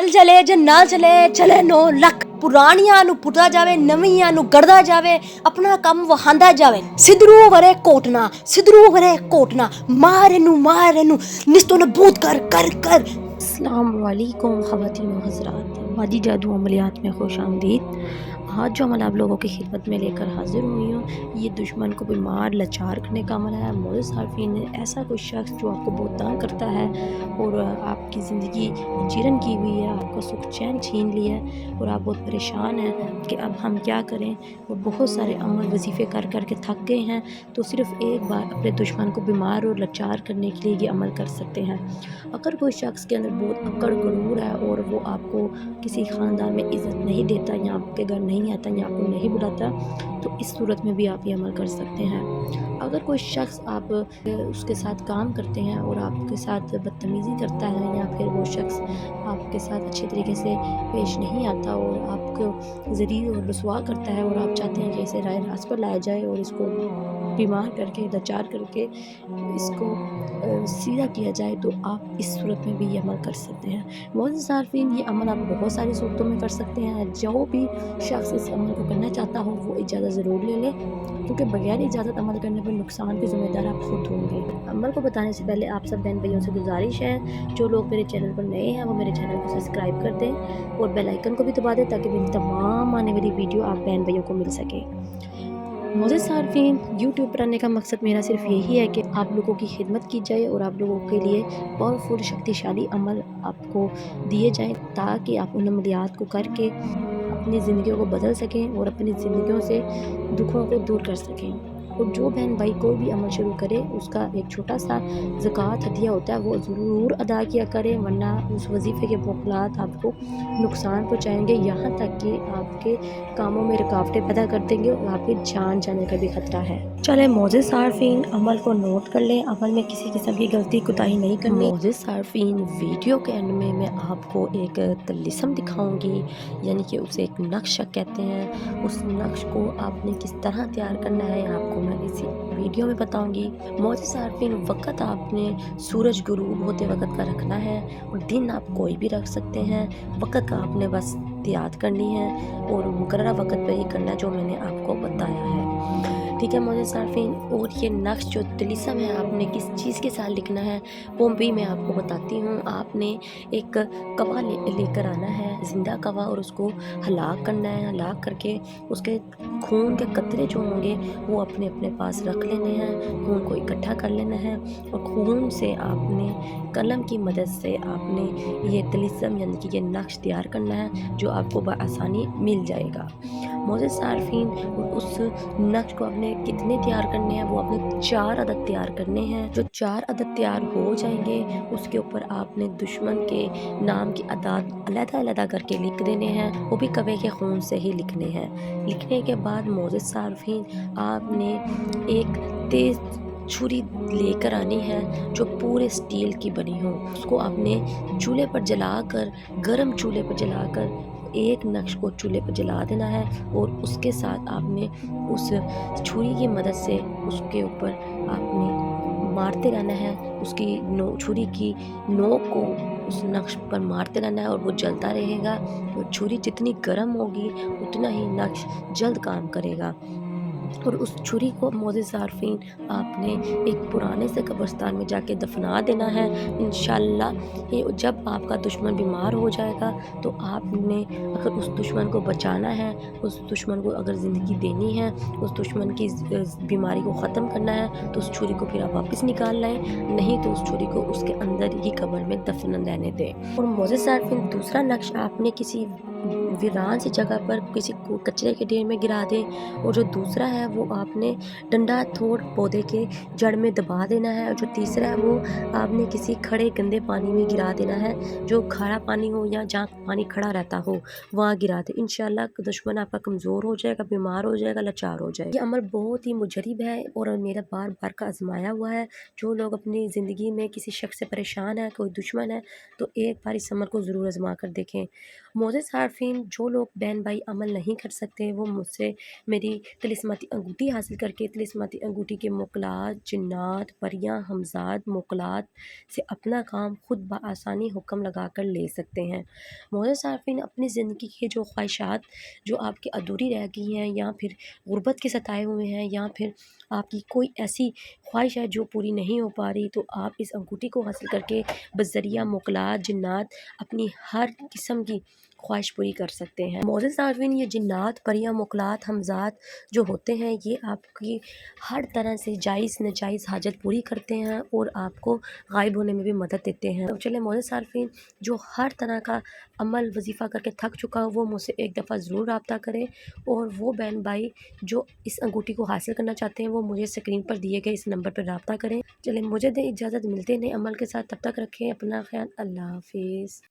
ਚੱਲ ਚਲੇ ਜੇ ਨਾ ਚਲੇ ਚਲੇ 9 ਲੱਖ ਪੁਰਾਣੀਆਂ ਨੂੰ ਪੁੱਟਦਾ ਜਾਵੇ ਨਵੀਆਂ ਨੂੰ ਗੜਦਾ ਜਾਵੇ ਆਪਣਾ ਕੰਮ ਵਹਾਂਦਾ ਜਾਵੇ ਸਿਧਰੂ ਵਰੇ ਕੋਟਨਾ ਮਾਰ ਇਹਨੂੰ ਨਿਸਤੋਂ ਨਬੂਦ ਕਰ अस्सलाम वालेकुम ख़वातीन व हज़रात, वादी जादू अमलियात में खुश आमदीद। आज जो अमल आप लोगों की खिदमत में लेकर हाजिर हुई हूँ, ये दुश्मन को बीमार लाचार करने का अमल है। मोअज़्ज़िज़ सारफ़ीन, ऐसा कोई शख्स जो आपको बहुत तंग करता है और आपकी ज़िंदगी चीरन की हुई है, आपका सुख चैन छीन लिया है और आप बहुत परेशान हैं कि अब हम क्या करें, और बहुत सारे अमल वजीफ़े कर कर के थक गए हैं, तो सिर्फ़ एक बार अपने दुश्मन को बीमार और लाचार करने के लिए ये अमल कर सकते हैं। अगर कोई शख्स के अंदर बहुत अकड़ गरूर है और वो आपको किसी ख़ानदान में इज़्ज़त नहीं देता या आपके घर नहीं आता या आपको नहीं बुलाता, तो इस सूरत में भी आप ये अमल कर सकते हैं। अगर कोई शख्स आप उसके साथ काम करते हैं और आपके साथ बदतमीज़ी करता है, या फिर वो शख्स आपके साथ अच्छे तरीके से पेश नहीं आता और आपको ज़लील और रुसवा करता है, और आप चाहते हैं कि इसे राह रास्त पर लाया जाए और इसको बीमार करके लाचार करके इसको सीधा किया जाए, तो आप इस सूरत में भी ये अमल कर सकते हैं। मोअज़्ज़िज़ सारफ़ीन, ये अमल आप बहुत सारी सूरतों में कर सकते हैं। जो भी शख्स इस अमल को करना चाहता हो वो इजाज़त ज़रूर ले ले, क्योंकि बगैर इजाज़त अमल करने पर नुकसान के ज़िम्मेदार आप खुद होंगे। अमल को बताने से पहले आप सब बहन भाइयों से गुजारिश है, जो लोग मेरे चैनल पर नए हैं वो मेरे चैनल को सब्सक्राइब कर दें और बेल आइकन को भी दबा दें, ताकि मेरी तमाम आने वाली वीडियो आप बहन भाइयों को मिल सके। मोअज़्ज़िज़ सारफ़ीन, यूट्यूब पर आने का मकसद मेरा सिर्फ यही है कि आप लोगों की खिदमत की जाए और आप लोगों के लिए पावरफुल शक्तिशाली अमल आपको दिए जाएं, ताकि आप उन अमलियात को करके अपनी ज़िंदगियों को बदल सकें और अपनी ज़िंदगियों से दुखों को दूर कर सकें। और जो बहन भाई कोई भी अमल शुरू करे, उसका एक छोटा सा ज़कात हदिया होता है, वो ज़रूर अदा किया करें, वरना उस वजीफ़े के मोकलात आपको नुकसान पहुँचाएंगे, यहाँ तक कि आपके कामों में रुकावटें पैदा कर देंगे और आपकी जान जाने का भी खतरा है। चले मोअज़्ज़िज़ सारफ़ीन, अमल को नोट कर लें, अमल में किसी किस्म की गलती कोताही नहीं करनी। मोअज़्ज़िज़ सारफ़ीन, वीडियो के एंड में मैं आपको एक तलिस्म दिखाऊंगी, यानी कि उसे एक नक्शा कहते हैं। उस नक्श को आपने किस तरह तैयार करना है आपको मैं इसी वीडियो में बताऊंगी। मोअज़्ज़िज़ सारफ़ीन, वक़्त आपने सूरज गुरूब होते वक़्त का रखना है, और दिन आप कोई भी रख सकते हैं। वक़्त का आपने बस याद करनी है और मुकर्ररा वक़्त पर ही करना है जो मैंने आपको बताया है, ठीक है मोअज़्ज़िज़ सारफ़ीन। और ये नक्श जो तिलिस्म है आपने किस चीज़ के साथ लिखना है वो भी मैं आपको बताती हूँ। आपने एक कवा लेकर आना है, ज़िंदा कवा, और उसको हलाक करना है। हलाक करके उसके खून के कतरे जो होंगे वो अपने अपने पास रख लेने हैं, खून को इकट्ठा कर लेना है, और खून से आपने कलम की मदद से आपने ये तिलिस्म यानी कि ये नक्श तैयार करना है, जो आपको बआसानी मिल जाएगा। मोअज़्ज़िज़ सारफ़ीन, उस नक्श को आपने कितने तैयार करने हैं, वो आपने 4 अदद तैयार करने हैं। जो 4 अदद तैयार हो जाएंगे, उसके ऊपर आपने दुश्मन के नाम की अदाद अलग-अलग करके लिख देने हैं, वो भी कवे के खून से ही लिखने हैं। लिखने के बाद मोअज़्ज़िज़ सारफ़ीन, आपने एक तेज़ छुरी लेकर आनी है जो पूरे स्टील की बनी हो। उसको आपने चूल्हे पर जलाकर, गरम चूल्हे पर जलाकर एक नक्श को चूल्हे पर जला देना है, और उसके साथ आपने उस छुरी की मदद से उसके ऊपर आपने मारते रहना है। उसकी छुरी की नोक को उस नक्श पर मारते रहना है, और वो जलता रहेगा। और छुरी जितनी गर्म होगी उतना ही नक्श जल्द काम करेगा। और उस छुरी को मोअज़्ज़िज़ सारफ़ीन, आपने एक पुराने से कब्रिस्तान में जाके दफना देना है। इंशाअल्लाह ये जब आपका दुश्मन बीमार हो जाएगा, तो आपने अगर उस दुश्मन को बचाना है, उस दुश्मन को अगर ज़िंदगी देनी है, उस दुश्मन की बीमारी को ख़त्म करना है, तो उस छुरी को फिर आप वापस निकाल लाएँ, नहीं तो उस छुरी को उसके अंदर ही कब्र में दफन रहने दें। और मोअज़्ज़िज़ सारफ़ीन, दूसरा नक्श आपने किसी वीरान सी जगह पर किसी कचरे के ढेर में गिरा दें, और जो दूसरा है वो आपने डंडा तोड़ पौधे के जड़ में दबा देना है, और जो तीसरा है वो आपने किसी खड़े गंदे पानी में गिरा देना है, जो खारा पानी हो या जहाँ पानी खड़ा रहता हो वहाँ गिरा दे। इंशाअल्लाह दुश्मन आपका कमज़ोर हो जाएगा, बीमार हो जाएगा, लाचार हो जाएगा। ये अमल बहुत ही मुजरिब है और मेरा बार बार का आजमाया हुआ है। जो लोग अपनी ज़िंदगी में किसी शख्स से परेशान है, कोई दुश्मन है, तो एक बार इस अमल को ज़रूर आजमा कर देखें। मोअज़्ज़िज़ सारफ़ीन, صارفین، جو لوگ بہن بھائی عمل نہیں کر سکتے وہ مجھ سے میری طلسماتی انگوٹھی حاصل کر کے طلسماتی انگوٹھی کے موکلات، جنات، پریاں، ہمزاد، موکلات سے اپنا کام خود بآسانی حکم لگا کر لے سکتے ہیں۔ معزز صارفین، اپنی زندگی کی جو خواہشات جو آپ کی ادھوری رہ گئی ہیں، یا پھر غربت کے ستائے ہوئے ہیں، یا پھر آپ کی کوئی ایسی خواہش ہے جو پوری نہیں ہو پا رہی، تو آپ اس انگوٹھی کو حاصل کر کے بذریعہ موکلات، جنات اپنی ہر قسم کی خواہش پوری کر سکتے ہیں۔ معزز صارفین، یہ جنات، پریاں، موکلات، ہمزات جو ہوتے ہیں یہ آپ کی ہر طرح سے جائز ناجائز حاجت پوری کرتے ہیں اور آپ کو غائب ہونے میں بھی مدد دیتے ہیں۔ تو چلے معزز صارفین، جو ہر طرح کا عمل وظیفہ کر کے تھک چکا ہو وہ مجھ سے ایک دفعہ ضرور رابطہ کرے، اور وہ بہن بھائی جو اس انگوٹھی کو حاصل کرنا چاہتے ہیں وہ مجھے اسکرین پر دیے گئے اس نمبر پر رابطہ کریں۔ چلیں مجھے دیں اجازت، ملتے ہیں نئے عمل کے ساتھ، تب تک رکھیں اپنا خیال، اللہ حافظ۔